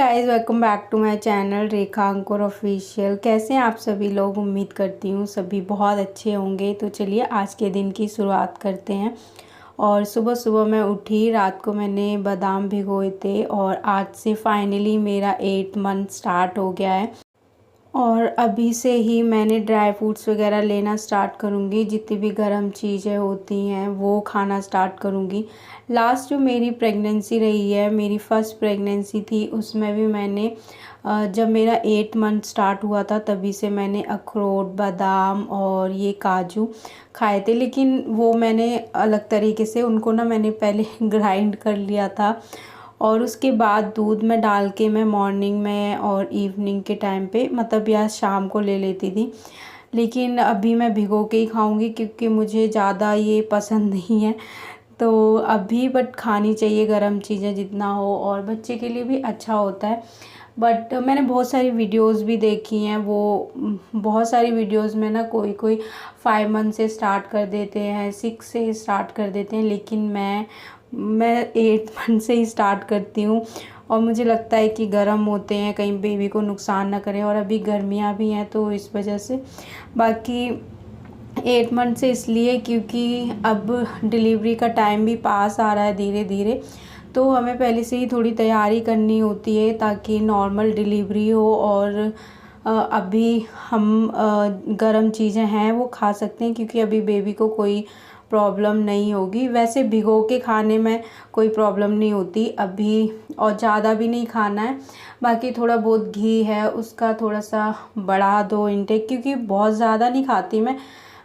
Guys, welcome back to my channel Rekha Ankur official. कैसे हैं आप सभी लोग? उम्मीद करती हूँ सभी बहुत अच्छे होंगे। तो चलिए आज के दिन की शुरुआत करते हैं। और सुबह सुबह मैं उठी, रात को मैंने बादाम भिगोए थे और आज से फाइनली मेरा 8 मंथ स्टार्ट हो गया है। और अभी से ही मैंने ड्राई फ्रूट्स वगैरह लेना स्टार्ट करूँगी, जितनी भी गर्म चीज़ें होती हैं वो खाना स्टार्ट करूँगी। लास्ट जो मेरी प्रेगनेंसी रही है, मेरी फ़र्स्ट प्रेगनेंसी थी, उसमें भी मैंने जब मेरा 8 मंथ स्टार्ट हुआ था तभी से मैंने अखरोट, बादाम और ये काजू खाए थे। लेकिन वो मैंने अलग तरीके से उनको ना मैंने पहले ग्राइंड कर लिया था और उसके बाद दूध में डाल के मैं मॉर्निंग में और इवनिंग के टाइम पे मतलब या शाम को ले लेती थी। लेकिन अभी मैं भिगो के ही खाऊंगी क्योंकि मुझे ज़्यादा ये पसंद नहीं है। तो अभी बट खानी चाहिए गर्म चीज़ें जितना हो, और बच्चे के लिए भी अच्छा होता है। बट मैंने बहुत सारी वीडियोस भी देखी हैं, वो बहुत सारी वीडियोस में ना कोई कोई 5 मंथ से स्टार्ट कर देते हैं, 6 से स्टार्ट कर देते हैं, लेकिन मैं 8 मंथ से ही स्टार्ट करती हूँ। और मुझे लगता है कि गर्म होते हैं, कहीं बेबी को नुकसान ना करें, और अभी गर्मियाँ भी हैं तो इस वजह से। बाकी 8 मंथ से इसलिए क्योंकि अब डिलीवरी का टाइम भी पास आ रहा है धीरे धीरे, तो हमें पहले से ही थोड़ी तैयारी करनी होती है ताकि नॉर्मल डिलीवरी हो। और अभी हम गर्म चीज़ें हैं वो खा सकते हैं क्योंकि अभी बेबी को कोई प्रॉब्लम नहीं होगी। वैसे भिगो के खाने में कोई प्रॉब्लम नहीं होती अभी, और ज़्यादा भी नहीं खाना है। बाकी थोड़ा बहुत घी है उसका थोड़ा सा बढ़ा दो इंटेक, क्योंकि बहुत ज़्यादा नहीं खाती मैं,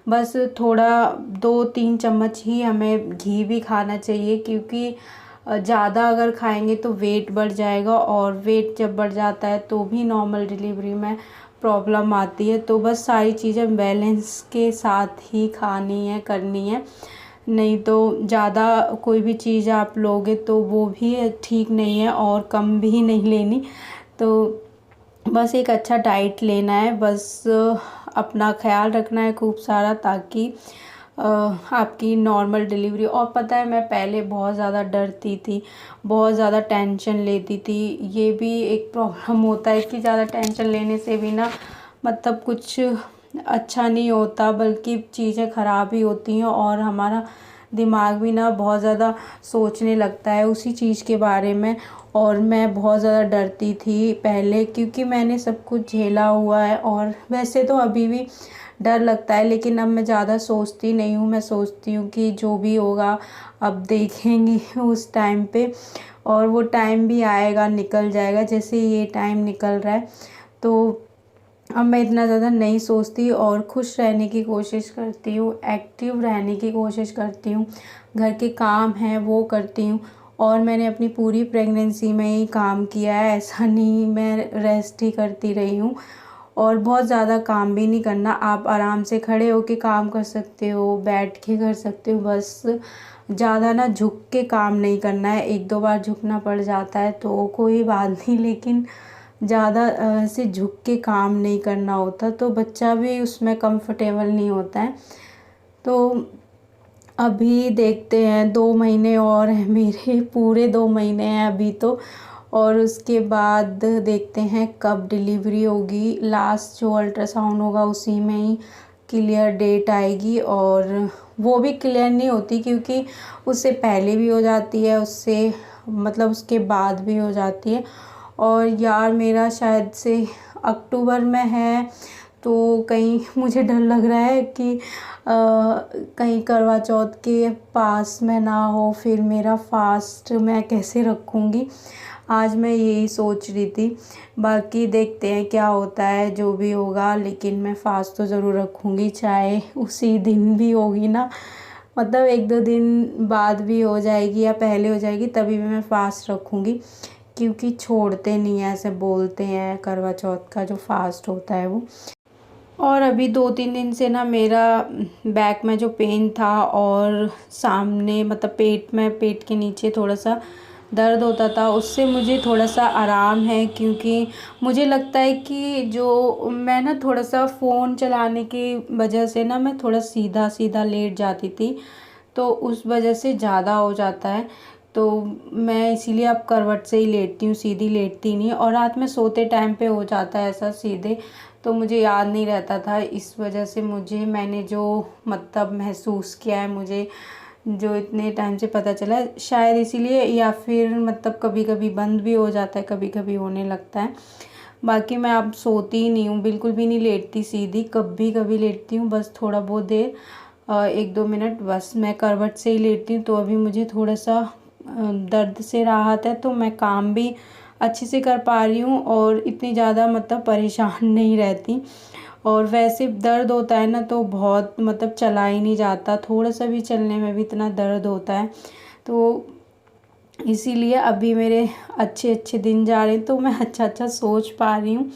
बस थोड़ा 2-3 चम्मच ही हमें घी भी खाना चाहिए, क्योंकि ज़्यादा अगर खाएंगे तो वेट बढ़ जाएगा, और वेट जब बढ़ जाता है तो भी नॉर्मल डिलीवरी में प्रॉब्लम आती है। तो बस सारी चीज़ें बैलेंस के साथ ही खानी है, करनी है, नहीं तो ज़्यादा कोई भी चीज़ आप लोगे तो वो भी ठीक नहीं है, और कम भी नहीं लेनी। तो बस एक अच्छा डाइट लेना है, बस अपना ख्याल रखना है खूब सारा, ताकि आपकी नॉर्मल डिलीवरी। और पता है मैं पहले बहुत ज़्यादा डरती थी, बहुत ज़्यादा टेंशन लेती थी। ये भी एक प्रॉब्लम होता है कि ज़्यादा टेंशन लेने से भी ना मतलब कुछ अच्छा नहीं होता, बल्कि चीज़ें ख़राब ही होती हैं, और हमारा दिमाग भी ना बहुत ज़्यादा सोचने लगता है उसी चीज़ के बारे में। और मैं बहुत ज़्यादा डरती थी पहले, क्योंकि मैंने सब कुछ झेला हुआ है। और वैसे तो अभी भी डर लगता है, लेकिन अब मैं ज़्यादा सोचती नहीं हूँ। मैं सोचती हूँ कि जो भी होगा अब देखेंगे उस टाइम पे, और वो टाइम भी आएगा, निकल जाएगा, जैसे ये टाइम निकल रहा है। तो अब मैं इतना ज़्यादा नहीं सोचती और खुश रहने की कोशिश करती हूँ, एक्टिव रहने की कोशिश करती हूँ, घर के काम हैं वो करती हूँ। और मैंने अपनी पूरी प्रेगनेंसी में ही काम किया है, ऐसा नहीं मैं रेस्ट ही करती रही हूँ। और बहुत ज़्यादा काम भी नहीं करना, आप आराम से खड़े होके काम कर सकते हो, बैठ के कर सकते हो, बस ज़्यादा ना झुक के काम नहीं करना है। 1-2 बार झुकना पड़ जाता है तो कोई बात नहीं, लेकिन ज़्यादा ऐसे झुक के काम नहीं करना होता, तो बच्चा भी उसमें कंफर्टेबल नहीं होता है। तो अभी देखते हैं, 2 महीने और हैं मेरे, पूरे 2 महीने हैं अभी तो। और उसके बाद देखते हैं कब डिलीवरी होगी। लास्ट जो अल्ट्रासाउंड होगा उसी में ही क्लियर डेट आएगी, और वो भी क्लियर नहीं होती क्योंकि उससे पहले भी हो जाती है, उससे मतलब उसके बाद भी हो जाती है। और यार मेरा शायद से अक्टूबर में है, तो कहीं मुझे डर लग रहा है कि कहीं करवा चौथ के पास में ना हो, फिर मेरा फास्ट मैं कैसे रखूँगी। आज मैं यही सोच रही थी। बाकी देखते हैं क्या होता है, जो भी होगा, लेकिन मैं फास्ट तो ज़रूर रखूँगी, चाहे उसी दिन भी होगी ना, मतलब 1-2 दिन बाद भी हो जाएगी या पहले हो जाएगी, तभी भी मैं फास्ट रखूँगी, क्योंकि छोड़ते नहीं हैं, ऐसे बोलते हैं करवा चौथ का जो फास्ट होता है वो। और अभी 2-3 दिन से ना मेरा बैक में जो पेन था, और सामने मतलब पेट में, पेट के नीचे थोड़ा सा दर्द होता था, उससे मुझे थोड़ा सा आराम है। क्योंकि मुझे लगता है कि जो मैं ना थोड़ा सा फ़ोन चलाने की वजह से ना मैं थोड़ा सीधा सीधा लेट जाती थी, तो उस वजह से ज़्यादा हो जाता है। तो मैं इसीलिए अब करवट से ही लेटती हूँ, सीधी लेटती नहीं। और रात में सोते टाइम पे हो जाता है ऐसा सीधे, तो मुझे याद नहीं रहता था। इस वजह से मैंने जो मतलब महसूस किया है, मुझे जो इतने टाइम से पता चला है, शायद इसीलिए, या फिर मतलब कभी कभी बंद भी हो जाता है, कभी कभी होने लगता है। बाकी मैं अब सोती ही नहीं हूँ, बिल्कुल भी नहीं लेटती सीधी, कभी कभी लेटती हूँ बस थोड़ा बहुत देर, 1-2 मिनट बस मैं करवट से ही लेटती हूँ। तो अभी मुझे थोड़ा सा दर्द से राहत है, तो मैं काम भी अच्छे से कर पा रही हूँ और इतनी ज़्यादा मतलब परेशान नहीं रहती। और वैसे दर्द होता है ना तो बहुत मतलब चला ही नहीं जाता, थोड़ा सा भी चलने में भी इतना दर्द होता है। तो इसीलिए अभी मेरे अच्छे अच्छे दिन जा रहे हैं, तो मैं अच्छा अच्छा सोच पा रही हूँ।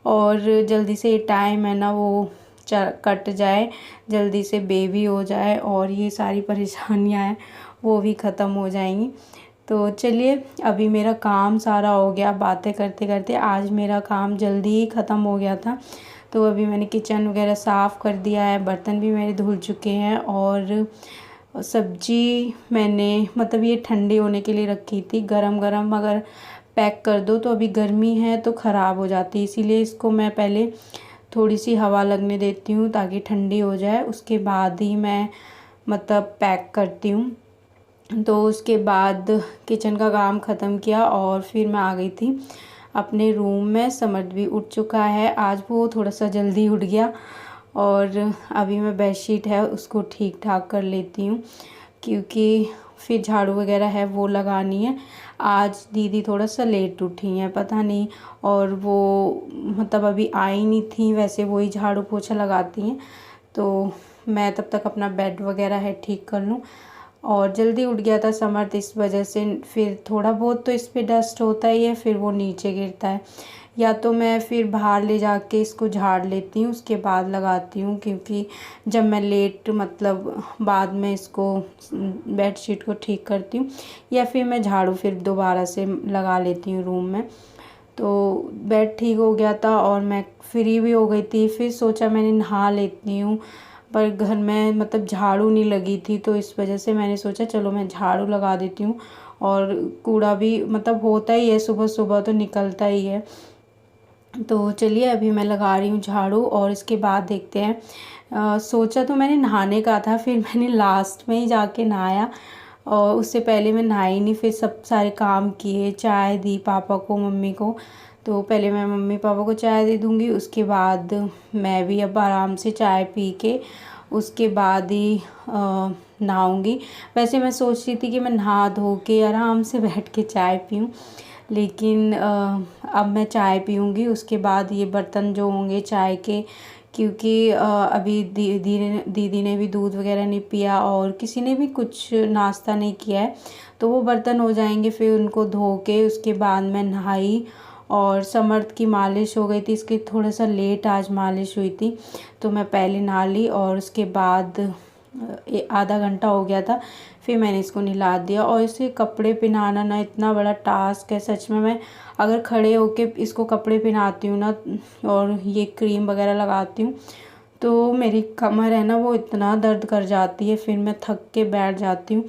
और जल्दी से ये टाइम है ना वो कट जाए, जल्दी से बेबी हो जाए और ये सारी परेशानियाँ हैं वो भी ख़त्म हो जाएंगी। तो चलिए, अभी मेरा काम सारा हो गया, बातें करते करते आज मेरा काम जल्दी ही ख़त्म हो गया था। तो अभी मैंने किचन वगैरह साफ़ कर दिया है, बर्तन भी मेरे धुल चुके हैं। और सब्जी मैंने मतलब ये ठंडी होने के लिए रखी थी, गरम गरम अगर पैक कर दो तो अभी गर्मी है तो ख़राब हो जाती है, इसीलिए इसको मैं पहले थोड़ी सी हवा लगने देती हूँ ताकि ठंडी हो जाए, उसके बाद ही मैं मतलब पैक करती हूँ। तो उसके बाद किचन का काम ख़त्म किया और फिर मैं आ गई थी अपने रूम में। समर्थ भी उठ चुका है, आज वो थोड़ा सा जल्दी उठ गया। और अभी मैं बेडशीट है उसको ठीक ठाक कर लेती हूँ, क्योंकि फिर झाड़ू वगैरह है वो लगानी है। आज दीदी थोड़ा सा लेट उठी हैं, पता नहीं, और वो मतलब अभी आई नहीं थी, वैसे वही झाड़ू पोछा लगाती हैं। तो मैं तब तक अपना बेड वगैरह है ठीक कर लूँ। और जल्दी उठ गया था समर्थ, इस वजह से फिर थोड़ा बहुत तो इस पे डस्ट होता ही है, फिर वो नीचे गिरता है। या तो मैं फिर बाहर ले जाके इसको झाड़ लेती हूँ, उसके बाद लगाती हूँ, क्योंकि जब मैं लेट मतलब बाद में इसको बेडशीट को ठीक करती हूँ, या फिर मैं झाड़ू फिर दोबारा से लगा लेती हूँ रूम में। तो बेड ठीक हो गया था और मैं फ्री भी हो गई थी, फिर सोचा मैंने नहा लेती हूँ, पर घर में मतलब झाड़ू नहीं लगी थी, तो इस वजह से मैंने सोचा चलो मैं झाड़ू लगा देती हूँ। और कूड़ा भी मतलब होता ही है, सुबह सुबह तो निकलता ही है। तो चलिए, अभी मैं लगा रही हूँ झाड़ू और इसके बाद देखते हैं। सोचा तो मैंने नहाने का था, फिर मैंने लास्ट में ही जाके नहाया, और उससे पहले मैं नहाई नहीं, फिर सब सारे काम किए, चाय दी पापा को मम्मी को। तो पहले मैं मम्मी पापा को चाय दे दूँगी, उसके बाद मैं भी अब आराम से चाय पी के उसके बाद ही नहाऊँगी। वैसे मैं सोच रही थी कि मैं नहा धो के आराम से बैठ के चाय पीऊँ, लेकिन अब मैं चाय पीऊँगी, उसके बाद ये बर्तन जो होंगे चाय के, क्योंकि अभी दीदी ने भी दूध वगैरह नहीं पिया और किसी ने भी कुछ नाश्ता नहीं किया है, तो वो बर्तन हो जाएंगे, फिर उनको धो के उसके बाद मैं नहाई। और समर्थ की मालिश हो गई थी, इसकी थोड़ा सा लेट आज मालिश हुई थी, तो मैं पहले नहा ली और उसके बाद आधा घंटा हो गया था, फिर मैंने इसको नहला दिया। और इसे कपड़े पहनाना ना इतना बड़ा टास्क है सच में। मैं अगर खड़े होके इसको कपड़े पहनाती हूँ ना और ये क्रीम वगैरह लगाती हूँ, तो मेरी कमर है ना वो इतना दर्द कर जाती है, फिर मैं थक के बैठ जाती हूँ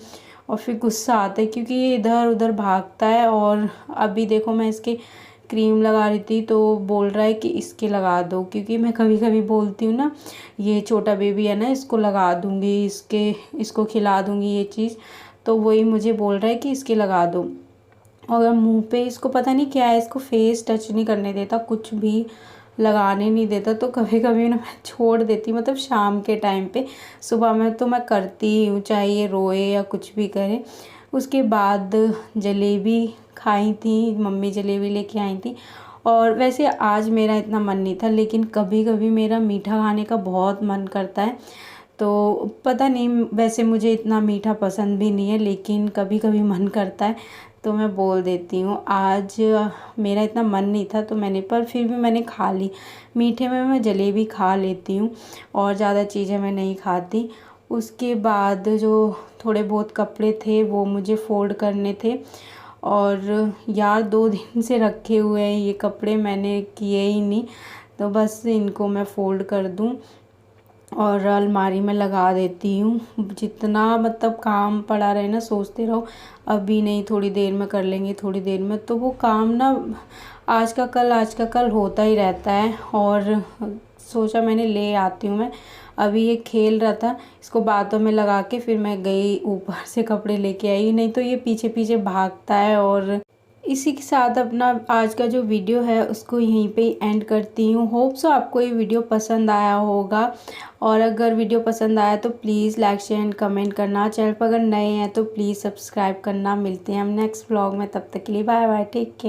और फिर गुस्सा आता है, क्योंकि ये इधर उधर भागता है। और अभी देखो मैं इसके क्रीम लगा रही थी तो बोल रहा है कि इसके लगा दो, क्योंकि मैं कभी कभी बोलती हूँ ना ये छोटा बेबी है ना इसको लगा दूँगी, इसको खिला दूँगी ये चीज़, तो वही मुझे बोल रहा है कि इसके लगा दो। और मुंह पे इसको पता नहीं क्या है, इसको फेस टच नहीं करने देता, कुछ भी लगाने नहीं देता, तो कभी कभी ना मैं छोड़ देती, मतलब शाम के टाइम पे। सुबह में तो मैं करती ही हूँ, चाहे ये रोए या कुछ भी करे। उसके बाद जलेबी खाई थी, मम्मी जलेबी लेके आई थी। और वैसे आज मेरा इतना मन नहीं था, लेकिन कभी कभी मेरा मीठा खाने का बहुत मन करता है। तो पता नहीं, वैसे मुझे इतना मीठा पसंद भी नहीं है, लेकिन कभी कभी मन करता है तो मैं बोल देती हूँ। आज मेरा इतना मन नहीं था तो पर फिर भी मैंने खा ली। मीठे में मैं जलेबी खा लेती हूँ और ज़्यादा चीज़ें मैं नहीं खाती। उसके बाद जो थोड़े बहुत कपड़े थे वो मुझे फ़ोल्ड करने थे, और यार 2 दिन से रखे हुए हैं ये कपड़े, मैंने किए ही नहीं, तो बस इनको मैं फ़ोल्ड कर दूँ। और अलमारी में लगा देती हूँ। जितना मतलब काम पड़ा रहे ना, सोचते रहो अभी नहीं, थोड़ी देर में कर लेंगे, थोड़ी देर में, तो वो काम ना आज का कल होता ही रहता है। और सोचा मैंने ले आती हूँ मैं। अभी ये खेल रहा था, इसको बातों में लगा के फिर मैं गई ऊपर से कपड़े लेके आई, नहीं तो ये पीछे पीछे भागता है। और इसी के साथ अपना आज का जो वीडियो है उसको यहीं पे ही एंड करती हूँ। होप सो आपको ये वीडियो पसंद आया होगा, और अगर वीडियो पसंद आया तो please like share and comment करना। चैनल पर अगर नए हैं तो प्लीज़ सब्सक्राइब करना। मिलते हैं हम नेक्स्ट व्लॉग में, तब तक के लिए बाय बाय, टेक केयर।